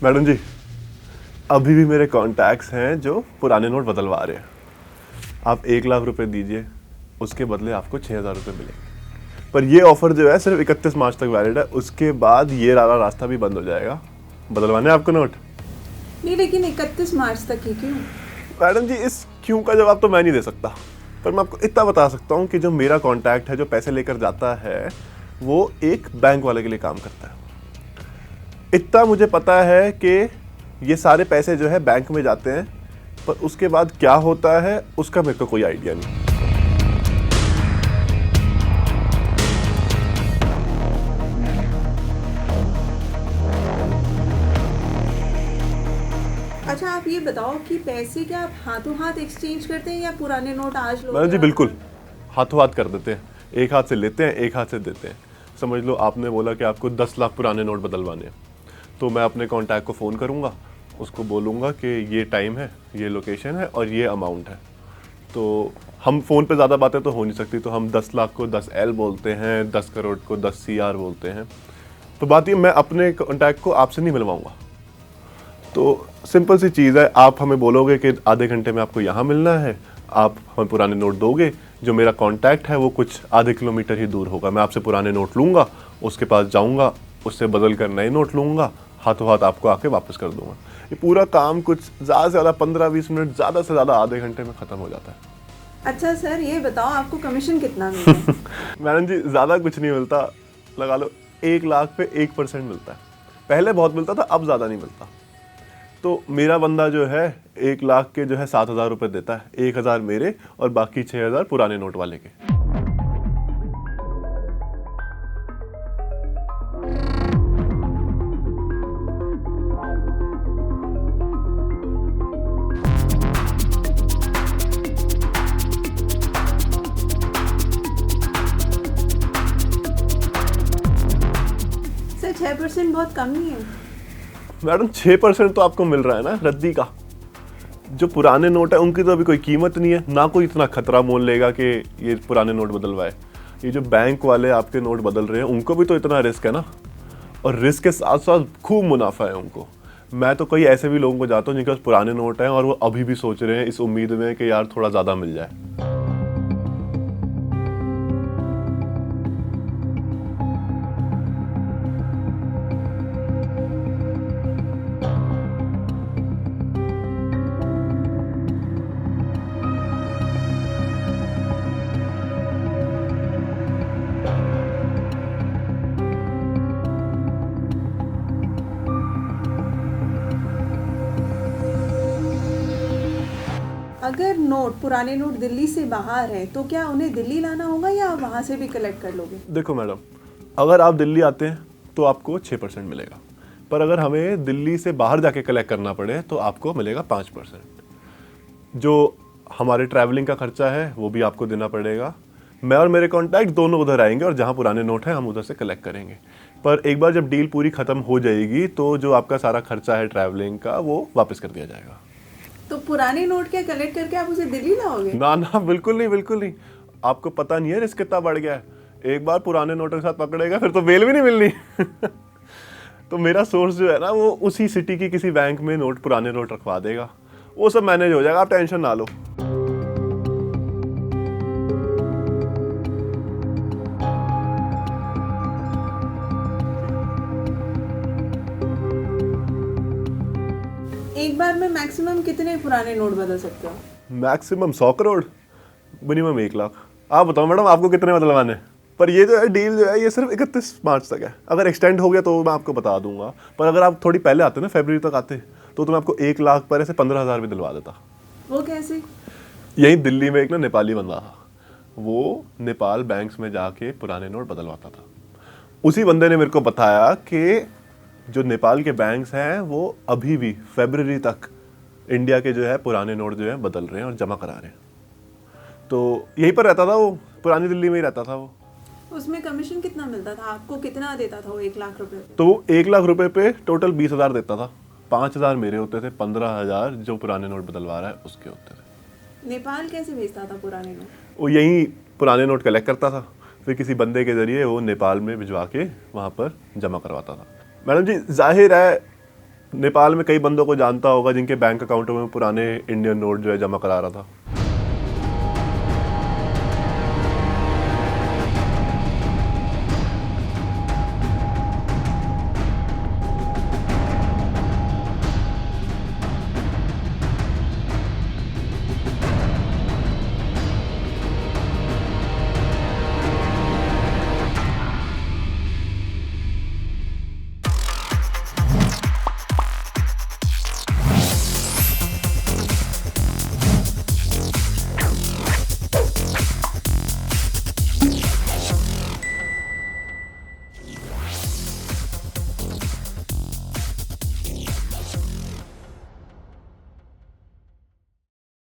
Madam जी, अभी भी मेरे कॉन्टैक्ट्स हैं जो पुराने नोट बदलवा रहे हैं। आप 1 लाख रुपए दीजिए, उसके बदले आपको 6,000 रुपये मिलेंगे। पर ये ऑफर जो है सिर्फ 31 मार्च तक वैलिड है, उसके बाद ये वाला रास्ता भी बंद हो जाएगा। बदलवाने आपको नोट? नहीं, लेकिन 31 मार्च तक ही क्यों? मैडम जी, इस क्यों का जवाब तो मैं नहीं दे सकता, पर मैं आपको इतना बता सकता हूँ कि जो मेरा कॉन्टैक्ट है, जो पैसे लेकर जाता है, वो एक बैंक वाले के लिए काम करता है। इतना मुझे पता है कि ये सारे पैसे जो है बैंक में जाते हैं, पर उसके बाद क्या होता है उसका मेरे को कोई आइडिया नहीं। अच्छा, आप ये बताओ कि पैसे क्या आप हाथों हाथ एक्सचेंज करते हैं या पुराने नोट आज लोग? मैडम जी बिल्कुल, हाथों हाथ कर देते हैं। एक हाथ से लेते हैं, एक हाथ से देते हैं। समझ लो आपने बोला कि आपको 10 लाख पुराने नोट बदलवाने हैं, तो मैं अपने कॉन्टैक्ट को फ़ोन करूँगा, उसको बोलूँगा कि ये टाइम है, ये लोकेशन है और ये अमाउंट है। तो हम फ़ोन पे ज़्यादा बातें तो हो नहीं सकती, तो हम 10 लाख को 10L बोलते हैं, 10 करोड़ को 10 CR बोलते हैं। तो बात ये, मैं अपने कॉन्टैक्ट को आपसे नहीं मिलवाऊँगा। तो सिंपल सी चीज़ है, आप हमें बोलोगे कि आधे घंटे में आपको यहाँ मिलना है, आप हमें पुराने नोट दोगे, जो मेरा कॉन्टैक्ट है वो कुछ आधे किलोमीटर ही दूर होगा, मैं आपसे पुराने नोट लूँगा, उसके पास जाऊँगा, उससे बदल कर नए नोट लूँगा, हाथों हाथ आपको आके वापस कर दूँगा। ये पूरा काम कुछ ज़्यादा से ज़्यादा 15-20 मिनट, ज़्यादा से ज़्यादा आधे घंटे में ख़त्म हो जाता है। अच्छा सर, ये बताओ आपको कमीशन कितना मिलता है? मैडम जी, ज़्यादा कुछ नहीं मिलता, लगा लो 1 लाख पे 1% मिलता है। पहले बहुत मिलता था, अब ज़्यादा नहीं मिलता। तो मेरा बंदा जो है 1 लाख के जो है 7,000 रुपये देता है, 1,000 मेरे और बाकी 6,000 पुराने नोट वाले के। सर 6% बहुत कम नहीं है? मैडम 6% तो आपको मिल रहा है ना रद्दी का। जो पुराने नोट है उनकी तो अभी कोई कीमत नहीं है, ना कोई इतना खतरा मोल लेगा कि ये पुराने नोट बदलवाए। ये जो बैंक वाले आपके नोट बदल रहे हैं, उनको भी तो इतना रिस्क है ना, और रिस्क के साथ साथ खूब मुनाफा है उनको। मैं तो कई ऐसे भी लोगों को जाता हूँ जिनके पास पुराने नोट हैं और वो अभी भी सोच रहे हैं इस उम्मीद में कि यार थोड़ा ज़्यादा मिल जाए। अगर नोट, पुराने नोट दिल्ली से बाहर है तो क्या उन्हें दिल्ली लाना होगा या आप वहाँ से भी कलेक्ट कर लोगे? देखो मैडम, अगर आप दिल्ली आते हैं तो आपको 6% मिलेगा, पर अगर हमें दिल्ली से बाहर जाके कलेक्ट करना पड़े तो आपको मिलेगा 5%। जो हमारे ट्रैवलिंग का खर्चा है वो भी आपको देना पड़ेगा। मैं और मेरे कॉन्टैक्ट दोनों उधर आएंगे और जहाँ पुराने नोट हैं हम उधर से कलेक्ट करेंगे। पर एक बार जब डील पूरी ख़त्म हो जाएगी तो जो आपका सारा खर्चा है ट्रैवलिंग का वो वापस कर दिया जाएगा। तो पुराने नोट क्या कलेक्ट करके आप उसे दिल्ली लाओगे? ना ना, बिल्कुल नहीं, बिल्कुल नहीं। आपको पता नहीं है रिस्क कितना बढ़ गया है। एक बार पुराने नोटों के साथ पकड़ेगा फिर तो बेल भी नहीं मिलनी। तो मेरा सोर्स जो है ना, वो उसी सिटी की किसी बैंक में नोट, पुराने नोट रखवा देगा, वो सब मैनेज हो जाएगा, आप टेंशन ना लो। एक बार में मैक्सिमम कितने पुराने नोट बदल सकते हो? Maximum 100 crore, minimum 1 lakh. आप बताओ मैडम, आपको कितने बदलवाने हैं? पर ये जो है डील जो है ये सिर्फ 31 मार्च तक है। अगर एक्सटेंड हो गया तो मैं आपको बता दूंगा, पर अगर आप थोड़ी पहले आते ना, फरवरी तक आते, तो मैं आपको 1 लाख पर ऐसे 15,000 भी दिलवा देता। वो कैसे? यहीं दिल्ली में एक ना नेपाली बंदा था, वो नेपाल बैंक्स में जाके पुराने नोट बदलवाता था। उसी बंदे ने मेरे को बताया कि जो नेपाल के बैंक्स हैं वो अभी भी फरवरी तक इंडिया के जो है पुराने नोट जो है बदल रहे हैं और जमा करा रहे हैं। तो यहीं पर रहता था वो, पुरानी दिल्ली में ही रहता था वो। उसमें कमीशन कितना मिलता था आपको? कितना देता था वो 1 लाख रुपए पे? तो वो 1 लाख रुपए पे टोटल 20,000 देता था। 5,000 मेरे होते थे, 15,000 जो पुराने नोट बदलवा रहा है उसके होते थे। नेपाल कैसे भेजता था पुराने नोट? वो यहीं पुराने नोट कलेक्ट करता था, फिर किसी बंदे के जरिए वो नेपाल में भिजवा के वहाँ पर जमा करवाता था। मैडम जी, जाहिर है नेपाल में कई बंदों को जानता होगा जिनके बैंक अकाउंटों में पुराने इंडियन नोट जो है जमा करा रहा था।